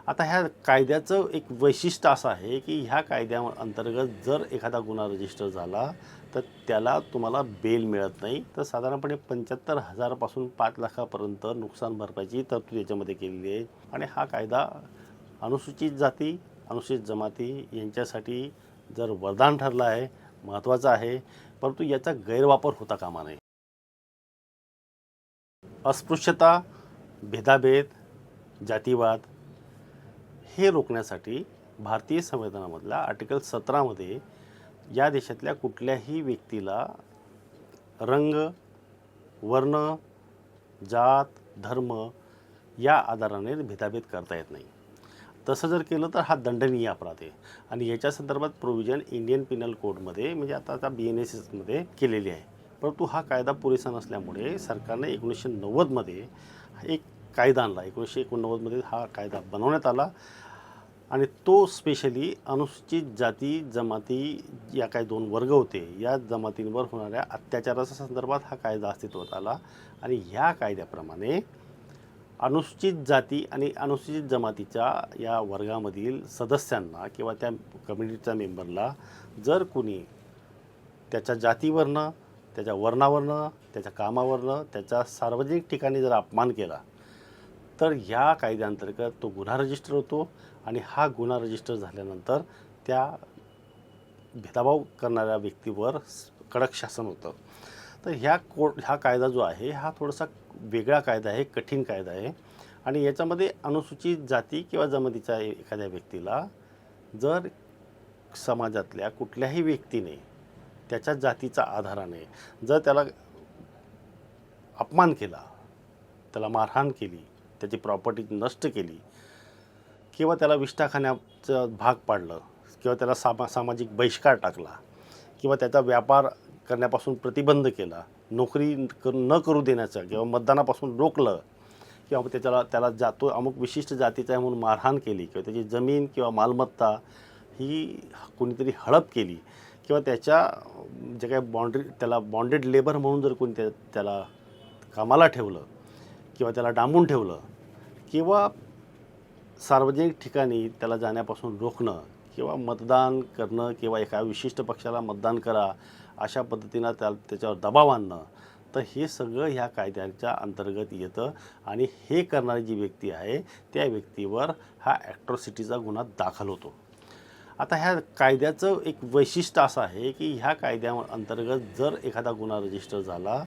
आता ह्या कायद्याचं एक वैशिष्ट्य असं आहे की ह्या कायद्याअंतर्गत जर एखादा गुन्हा रजिस्टर झाला तर त्याला तुम्हाला बेल मिळत नाही. तर साधारणपणे 75,000 पासून 5 लाखापर्यंत नुकसान भरपाईची तरतूद याच्यामध्ये केलेली आहे. आणि हा कायदा अनुसूचित जाती, अनुसूचित जमाती यांच्यासाठी जर वरदान ठरला आहे, महत्त्वाचा आहे, परंतु याचा गैरवापर होता कामा नये. अस्पृश्यता, भेदाभेद, जातीवाद हे रोखण्यासाठी भारतीय संविधानामधल्या आर्टिकल 17 मध्ये या देशातल्या कुठल्याही व्यक्तीला रंग, वर्ण, जात, धर्म या आधाराने भेदाभेद करता येत नाही. तसं जर केलं तर हा दंडनीय अपराध आहे. आणि याच्या संदर्भात प्रोव्हिजन इंडियन पिनल कोडमध्ये म्हणजे आता BNSSमध्ये केलेली आहे. परंतु हा कायदा पुरेसा नसल्यामुळे सरकारने 1990मध्ये एक कायदा आणला. 1989मध्ये हा कायदा बनवण्यात आला आणि तो स्पेशली अनुसूचित जाती जमाती या काही 2 वर्ग होते, या जमातींवर होणाऱ्या अत्याचाराच्या संदर्भात हा कायदा अस्तित्वात आला. आणि ह्या कायद्याप्रमाणे अनुसूचित जाती आणि अनुसूचित जमातीच्या या वर्गामधील सदस्यांना किंवा त्या कम्युनिटीच्या मेंबरला जर कोणी त्याच्या जातीवरनं, त्याच्या वर्णावरनं, त्याच्या कामावरनं, त्याच्या सार्वजनिक ठिकाणी जर अपमान केला तर ह्या कायद्याअंतर्गत तो गुन्हा रजिस्टर होतो. आणि हा गुन्हा रजिस्टर झाल्यानंतर त्या भेदभाव करणाऱ्या व्यक्तीवर कडक शासन होतं. तर हा कायदा जो आहे हा थोडासा वेगळा कायदा आहे, कठीण कायदा आहे. आणि याच्यामध्ये अनुसूचित जाती किंवा जमातीच्या एखाद्या व्यक्तीला जर समाजातल्या कुठल्याही व्यक्तीने त्याच्या जातीच्या आधाराने जर त्याला अपमान केला, त्याला मारहाण केली, त्याची प्रॉपर्टी नष्ट केली किंवा त्याला विष्ठाखान्याचं भाग पाडलं किंवा त्याला सामाजिक बहिष्कार टाकला किंवा त्याचा व्यापार करण्यापासून प्रतिबंध केला, नोकरी न करू देण्याचं किंवा मतदानापासून रोखलं किंवा त्याला तो अमुक विशिष्ट जातीचा आहे म्हणून मारहाण केली किंवा त्याची जमीन किंवा मालमत्ता ही कोणीतरी हडप केली किंवा त्याच्या जे काही त्याला बॉन्डेड लेबर म्हणून जर कोणी त्याला कामाला ठेवलं किंवा त्याला डांबून ठेवलं किंवा सार्वजनिक ठिकाणी त्याला जाण्यापासून रोखणं किंवा मतदान करणं किंवा एका विशिष्ट पक्षाला मतदान करा अशा पद्धतीनं त्याच्यावर दबाव आणणं, तर हे सगळं ह्या कायद्याच्या अंतर्गत येतं. आणि हे करणारी जी व्यक्ती आहे त्या व्यक्तीवर हा ॲट्रॉसिटीचा गुन्हा दाखल होतो. आता ह्या कायद्याचं एक वैशिष्ट्य असं आहे की ह्या कायद्याअंतर्गत जर एखादा गुन्हा रजिस्टर झाला